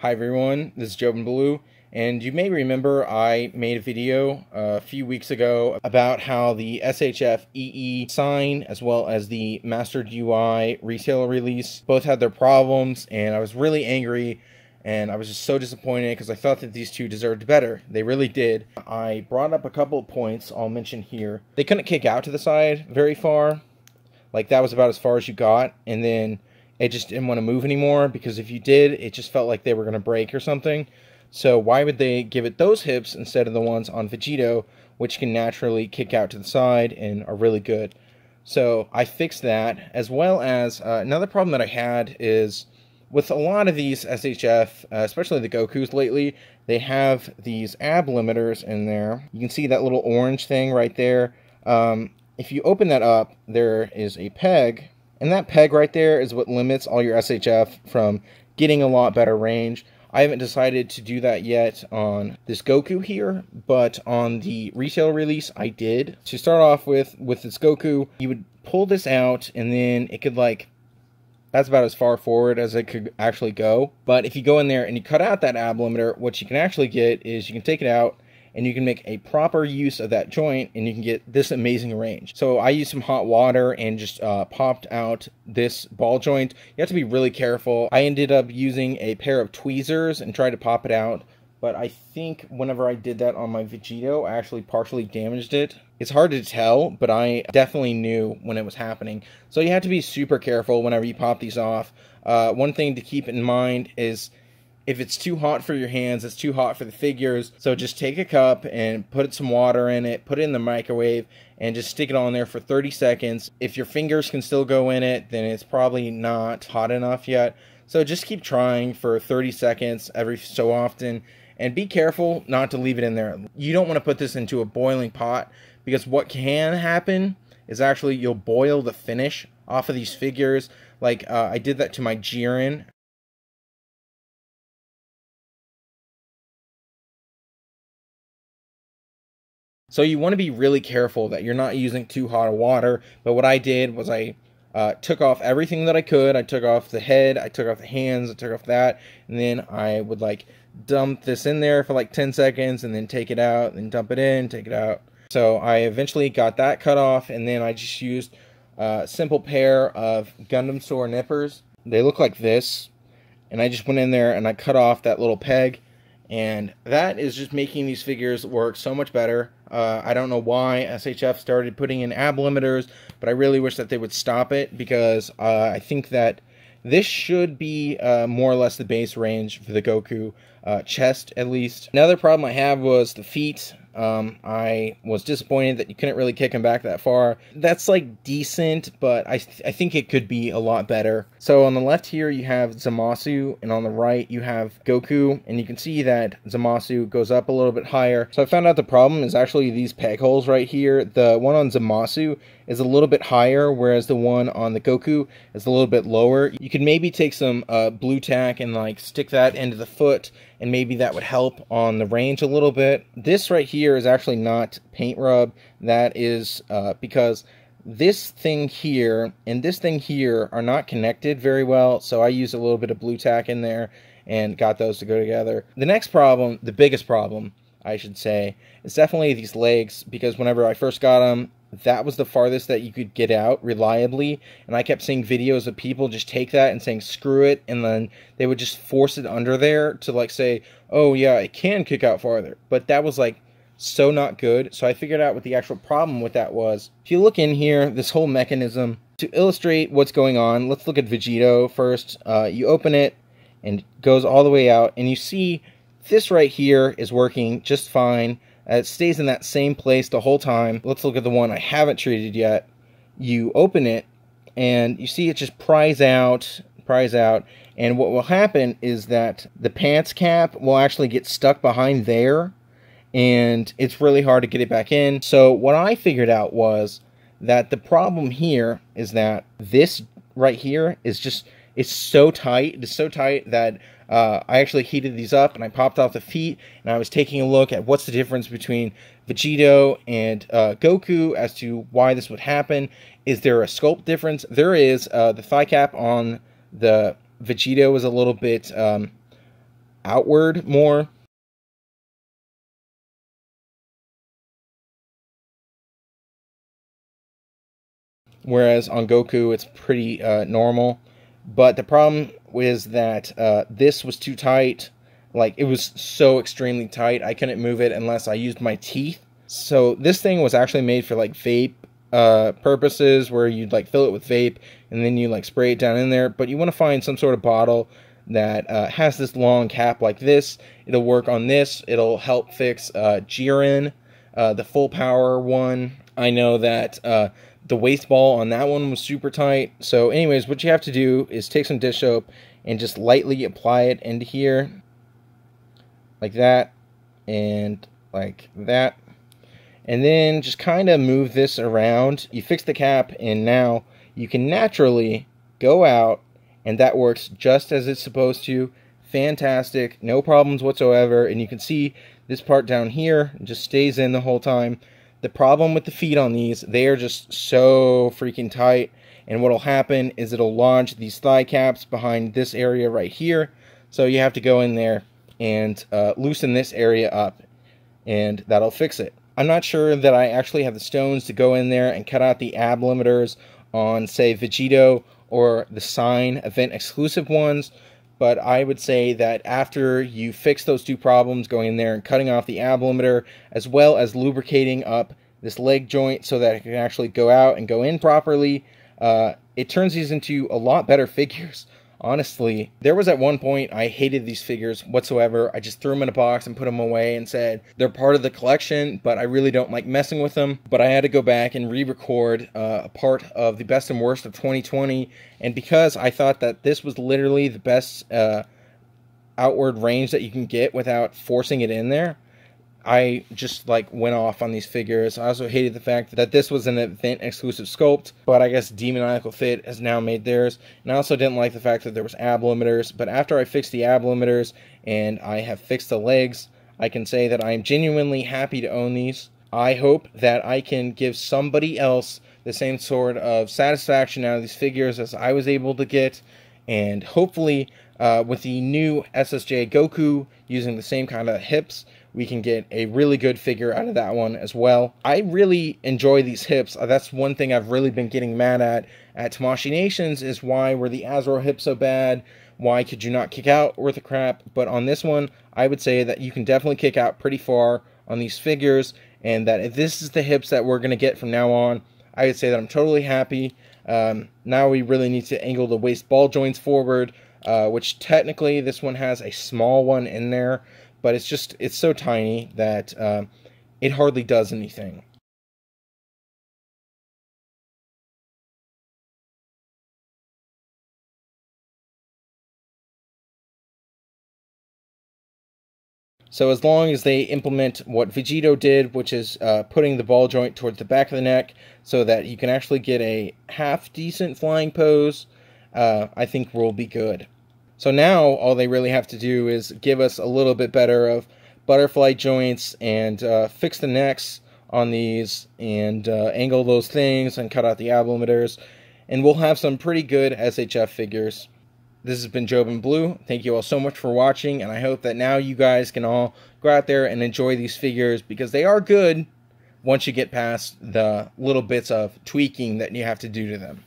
Hi everyone, this is Jobenblue, and you may remember I made a video a few weeks ago about how the SHF EE sign as well as the Mastered UI retailer release both had their problems, and I was really angry and I was just so disappointed because I thought that these two deserved better. They really did. I brought up a couple of points I'll mention here. They couldn't kick out to the side very far. Like, that was about as far as you got, and then it just didn't want to move anymore, because if you did, it just felt like they were going to break or something. So why would they give it those hips instead of the ones on Vegito, which can naturally kick out to the side and are really good? So I fixed that, as well as another problem that I had is with a lot of these SHF, especially the Gokus lately, they have these ab limiters in there. You can see that little orange thing right there. If you open that up, there is a peg, and that peg right there is what limits all your SHF from getting a lot better range. I haven't decided to do that yet on this Goku here, but on the retail release I did. To start off with this Goku, you would pull this out, and then it could, like, that's about as far forward as it could actually go. But if you go in there and you cut out that ab limiter, what you can actually get is you can take it out, and you can make a proper use of that joint, and you can get this amazing range. So I used some hot water and just popped out this ball joint. You have to be really careful. I ended up using a pair of tweezers and tried to pop it out, but I think whenever I did that on my Vegito, I actually partially damaged it. It's hard to tell, but I definitely knew when it was happening. So you have to be super careful whenever you pop these off. One thing to keep in mind is, if it's too hot for your hands, it's too hot for the figures. So just take a cup and put some water in it, put it in the microwave, and just stick it on there for 30 seconds. If your fingers can still go in it, then it's probably not hot enough yet. So just keep trying for 30 seconds every so often, and be careful not to leave it in there. You don't want to put this into a boiling pot, because what can happen is actually you'll boil the finish off of these figures. Like I did that to my Jiren. So you want to be really careful that you're not using too hot of water. But what I did was I took off everything that I could. I took off the head, I took off the hands, I took off that, and then I would like dump this in there for like 10 seconds and then take it out, and dump it in, take it out. So I eventually got that cut off, and then I just used a simple pair of Gundam Store nippers. They look like this, and I just went in there and I cut off that little peg, and that is just making these figures work so much better. I don't know why SHF started putting in ab limiters, but I really wish that they would stop it, because I think that this should be more or less the base range for the Goku chest, at least. Another problem I have was the feet. I was disappointed that you couldn't really kick him back that far. That's like decent, but I think it could be a lot better. So on the left here you have Zamasu, and on the right you have Goku, and you can see that Zamasu goes up a little bit higher. So I found out the problem is actually these peg holes right here. The one on Zamasu is a little bit higher, whereas the one on the Goku is a little bit lower. You could maybe take some blue tack and like stick that into the foot, and maybe that would help on the range a little bit. This right here is actually not paint rub. That is because this thing here and this thing here are not connected very well, so I used a little bit of blue tack in there and got those to go together. The next problem, the biggest problem I should say, is definitely these legs, because whenever I first got them, that was the farthest that you could get out reliably, and I kept seeing videos of people just take that and saying screw it, and then they would just force it under there to like say, oh yeah, it can kick out farther. But that was like so not good. So I figured out what the actual problem with that was. If you look in here, this whole mechanism, to illustrate what's going on, let's look at Vegito first. You open it and it goes all the way out, and you see this right here is working just fine. It stays in that same place the whole time. Let's look at the one I haven't treated yet. You open it, and you see it just pries out, and what will happen is that the pants cap will actually get stuck behind there, and it's really hard to get it back in. So what I figured out was that the problem here is that this right here is just, it's so tight. It's so tight that I actually heated these up, and I popped off the feet, and I was taking a look at what's the difference between Vegito and Goku as to why this would happen. Is there a sculpt difference? There is. The thigh cap on the Vegito is a little bit outward more. Whereas on Goku, it's pretty normal. But the problem is that this was too tight. Like, it was so extremely tight, I couldn't move it unless I used my teeth. So this thing was actually made for like vape purposes, where you'd like fill it with vape and then you like spray it down in there. But you want to find some sort of bottle that has this long cap like this. It'll work on this. It'll help fix Jiren, the full power one. I know that the waste ball on that one was super tight. So anyways, what you have to do is take some dish soap and just lightly apply it into here, like that, and like that. And then just kind of move this around. You fix the cap, and now you can naturally go out, and that works just as it's supposed to. Fantastic, no problems whatsoever. And you can see this part down here just stays in the whole time. The problem with the feet on these, they are just so freaking tight. And what'll happen is it'll lodge these thigh caps behind this area right here. So you have to go in there and loosen this area up, and that'll fix it. I'm not sure that I actually have the stones to go in there and cut out the ab limiters on, say, Vegito or the Sign event exclusive ones, but I would say that after you fix those two problems, going in there and cutting off the ab limiter, as well as lubricating up this leg joint so that it can actually go out and go in properly, it turns these into a lot better figures. Honestly, there was at one point I hated these figures whatsoever. I just threw them in a box and put them away and said they're part of the collection, but I really don't like messing with them. But I had to go back and re-record a part of the best and worst of 2020, and because I thought that this was literally the best outward range that you can get without forcing it in there, I just like went off on these figures. I also hated the fact that this was an event exclusive sculpt, but I guess Demoniacal Fit has now made theirs. And I also didn't like the fact that there was ab limiters, but after I fixed the ab limiters and I have fixed the legs, I can say that I am genuinely happy to own these. I hope that I can give somebody else the same sort of satisfaction out of these figures as I was able to get, and hopefully with the new SSJ Goku using the same kind of hips, we can get a really good figure out of that one as well. I really enjoy these hips. That's one thing I've really been getting mad at Tamashii Nations, is why were the Azrael hips so bad? Why could you not kick out worth of crap? But on this one, I would say that you can definitely kick out pretty far on these figures, and that if this is the hips that we're going to get from now on, I would say that I'm totally happy. Now we really need to angle the waist ball joints forward, which technically this one has a small one in there, but it's so tiny that it hardly does anything. So as long as they implement what Vegito did, which is putting the ball joint towards the back of the neck so that you can actually get a half-decent flying pose, I think we'll be good. So now all they really have to do is give us a little bit better of butterfly joints and fix the necks on these and angle those things and cut out the ab limiters, and we'll have some pretty good SHF figures. This has been Jobenblue. Thank you all so much for watching, and I hope that now you guys can all go out there and enjoy these figures, because they are good once you get past the little bits of tweaking that you have to do to them.